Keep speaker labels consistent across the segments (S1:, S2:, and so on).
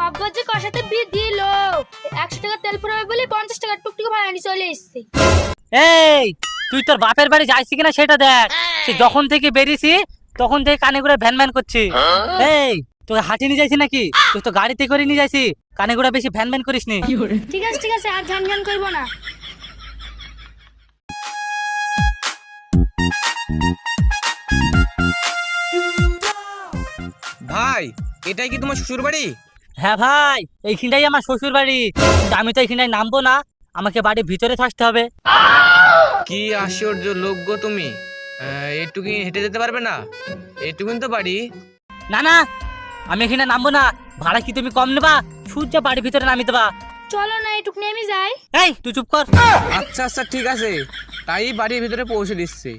S1: আব্বা যে কার সাথে বিয়ে দিল, 100 টাকা তেল ভরাবে বলে 50 টাকা টুকটুকি ভাড়া নিয়ে চলে এসেছে।
S2: এই তুই তোর বাপের বাড়ি যাইছি কিনা সেটা দেখ। সে যখন থেকে বেরিয়েছি তখন থেকে কানে করে ভ্যান ভ্যান করছি। এই তোকে হাঁটি নিয়ে যাইছি নাকি? তুই তো গাড়িতে করে নিয়ে যাইছি, কানে করে বেশি ভ্যান ভ্যান করিস নি।
S1: ঠিক আছে আর ঝান ঝান করবো না।
S3: ভাই, এটাই কি তোমার শ্বশুর বাড়ি?
S2: হ্যাঁ ভাই, এইখানটাই আমার শ্বশুর বাড়ি। কিন্তু আমি তো এইখানটায় নামবো না, আমাকে বাড়ির ভিতরে থাকতে হবে।
S3: কি আশ্চর্য লোক গো তুমি! একটু কি হেঁটে যেতে পারবে না? এইটুকুন তো বাড়ি।
S2: না না, আমি এখানে নামবো না। ভাড়া কি তুমি কম নেবা? সূর্য বাড়ির ভিতরে নামিয়ে দেবা।
S1: চলো না এটুক নেমে যাই।
S2: এই তুই চুপ কর।
S3: আচ্ছা আচ্ছা ঠিক আছে, তাই বাড়ির ভিতরে পৌঁছে দিচ্ছি।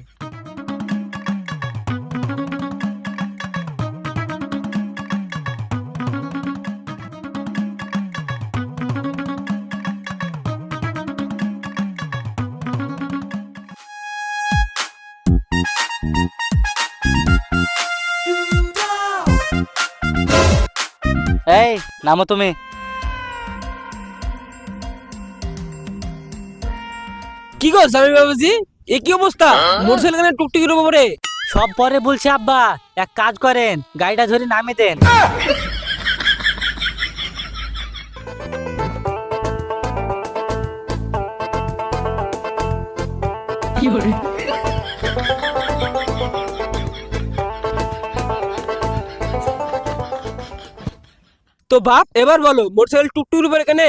S2: এই নামো তুমি।
S4: কি গো জামাই বাবুজি, এ কি অবস্থা? মোটরসাইকেল কেন টুকটুকির উপরে?
S2: সব পরে বলছে আব্বা, এক কাজ করেন, গাড়িটা ধরে নামিয়ে দেন।
S4: তো বাপ এবার বলো, মোটরসাইকেল টুকটুকির উপরে কেন?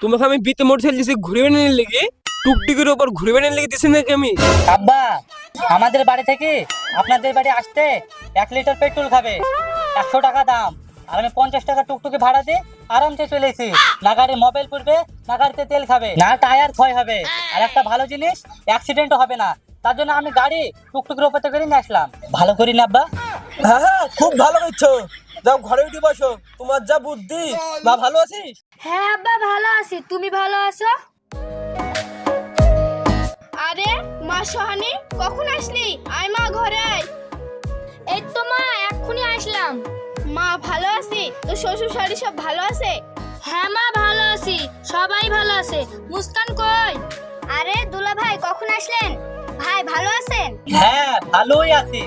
S4: তোমাকে আমি বিতে মোটরসাইকেল দিছি ঘুরে বেড়ানোর লেগে, টুকটুকির উপর ঘুরে বেড়ানোর লেগে দিছি নাকি আমি?
S2: আব্বা, আমাদের বাড়ি থেকে আপনাদের বাড়ি আসতে 1 লিটার পেট্রোল খাবে, 100 টাকা দাম। আর আমি 50 টাকা টুকটুকি ভাড়া দিয়ে আরামসে চলে এসেছি। না গাড়ি মোবাইল পড়বে, না গাড়িতে তেল খাবে, না টায়ার ক্ষয় হবে। আর একটা ভালো জিনিস, অ্যাক্সিডেন্টও হবে না। তার জন্য আমি গাড়ি টুকটুকির উপরে করে নিয়ে আসলাম। ভালো করি না আব্বা?
S4: হ্যাঁ হ্যাঁ, খুব ভালো করছো। যাও ঘরে উঠে বসো, তোমার যা বুদ্ধি। বা ভালো আছিস?
S1: হ্যাঁ আব্বা ভালো আছি, তুমি ভালো আছো? আরে মা সোহানি, কখন আসলি? আয় মা ঘরে আয়। এই তো মা এক্ষুনি আসলাম। মা ভালো আছি, তো শ্বশুর শাড়ি সব ভালো আছে? হ্যাঁ মা ভালো আছি, সবাই ভালো আছে। মুস্কান কই? আরে দুলা ভাই কখন আসলেন? ভাই ভালো আছেন?
S2: হ্যাঁ ভালোই আছি।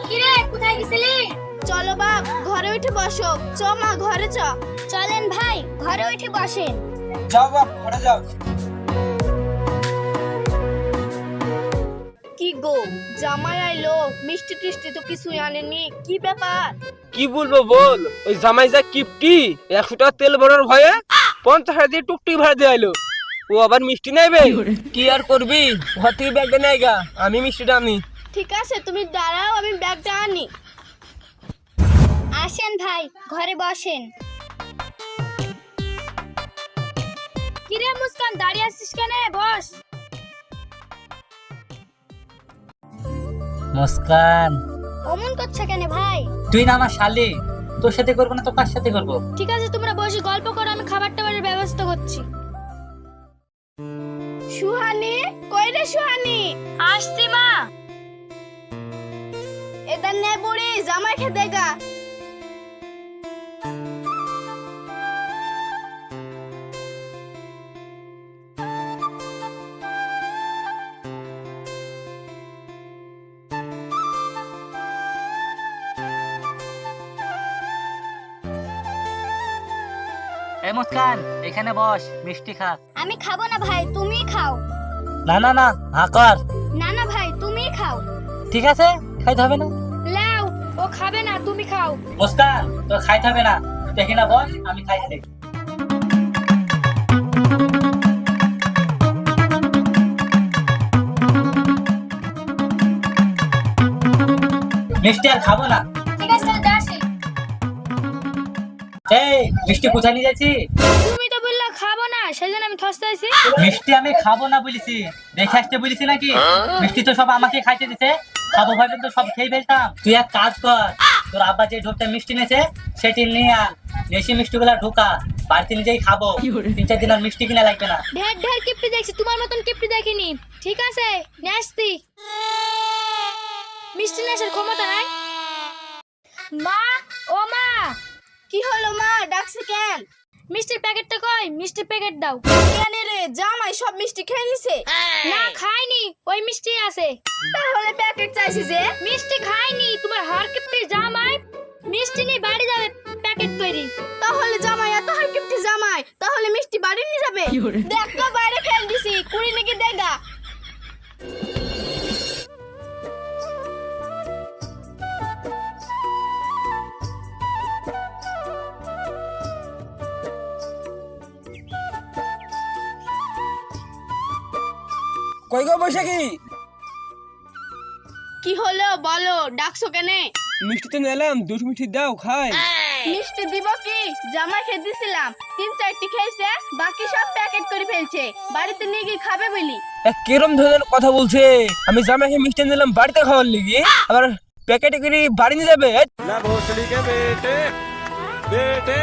S1: কিরে কোথায় গেছিলি? চলো বাপ ঘরে উঠে বসো। চ মা ঘরে চ। চলেন ভাই ঘরে উঠে বসেন।
S4: যাও বাপ ঘরে যাও।
S1: কি গো জামাই আইলো, মিষ্টি টিষ্টি তো কিছুই আনেনি, কি ব্যাপার?
S4: কি বলবো বল, ওই জামাই যা কিপটি, 100 টাকা তেল ভরার ভয়ে 50 টাকা দিয়ে টুকটুকি ভাড়া দিয়ে আইলো। ও আবার মিষ্টি নেবে, কি আর করবি, ঘর থেকে ব্যাগটা নেই গা, আমি মিষ্টিটা আনি।
S1: ঠিক আছে তুমি দাঁড়াও, আমি ব্যাগটা আনি। আসেন ভাই ঘরে বসেন। কিরে মুস্কান দাঁড়িয়ে আছিস কেন? বস।
S2: মুস্কান,
S1: অমন করছে কেন ভাই?
S2: তুই না আমার শালি, তোর সাথে করবো না তো কার সাথে করবো?
S1: ঠিক আছে তোমরা বসে গল্প করো, আমি খাবার টাবারের ব্যবস্থা করছি। সুহানি কই রে? সুহানি আসছি মা। এদার নে বুড়ি, জামাই খেয়ে দেগা।
S2: এই মুস্কান, এখানে বস, মিষ্টি খা।
S1: আমি খাবো না ভাই, তুমি খাও।
S2: না না না, হা কর।
S1: না না ভাই তুমি খাও।
S2: ঠিক আছে, খাইতে হবে না।
S1: লাও, ও খাবে না, তুমি খাও।
S2: মুস্কান, তোর খাইতে হবে না, দেখি না বস, আমি খাইছি। মিষ্টি আর খাবো না।
S1: ঠিক আছে তাহলে আসি।
S2: এই মিষ্টি কোথায় নিয়ে যাচ্ছি?
S1: তুমি তো বললা খাবো না, সেজন্য আমি থস্তে আছি।
S2: মিষ্টি আমি খাবো না বলেছি, দেখে আসতে বলেছি নাকি? মিষ্টি তো সব আমাকে খাইতে দিছে, খাবো ভাবে তো সব খেয়ে ফেলতাম। তুই এক কাজ কর, তোর আব্বা যে ঢোকটা মিষ্টি নেছে সেটি নিয়ে আন, দেশি মিষ্টি গুলা ঢোকা, বাড়িতে নিজেই খাবো। 3-4 দিন আর মিষ্টি কিনা লাগবে না।
S1: ঢের ঢের কিপটি দেখছি, তোমার মতন কিপটি দেখিনি। ঠিক আছে নিয়ে আসছি। মিষ্টি নেশার ক্ষমতা নাই। মা, ও মা, কি হলো মা, ডাকছে কেন? মিষ্টির প্যাকেটটা কই? মিষ্টির প্যাকেট দাও। কেন রে, জামাই সব মিষ্টি খেয়ে নিছে? না খাইনি, ওই মিষ্টি আছে। তাহলে প্যাকেট চাইছি যে? মিষ্টি খাইনি, তোমার হারকিপ্টির জামাই মিষ্টি নিয়ে বাড়ি যাবে প্যাকেট কইরি। তাহলে জামাই এত হারকিপ্টি জামাই, তাহলে মিষ্টি বাড়ি নিয়ে যাবে? দেখ তো বাইরে ফেল দিছি, কুড়ি নাকি দেখা।
S4: কই গো বৈশাখী?
S1: কি হলো বলো, ডাকছো কেনে?
S4: মিষ্টি তো নিলাম, দুটো মিষ্টি দাও খাই।
S1: মিষ্টি দিব কি, জামাই খেয়ে দিছিলাম, 3-4টি খেয়েছে, বাকি সব প্যাকেট করে ফেলছে, বাড়িতে নিয়ে গিয়ে খাবে বলি।
S4: কিরম ধরনের কথা বলছে? আমি জামাইকে মিষ্টি নিলাম বাড়িতে খাওয়ার লিগে, আবার প্যাকেটে করে বাড়ি নিয়ে যাবে?
S5: ना भोसड़ी के बेटे बेटे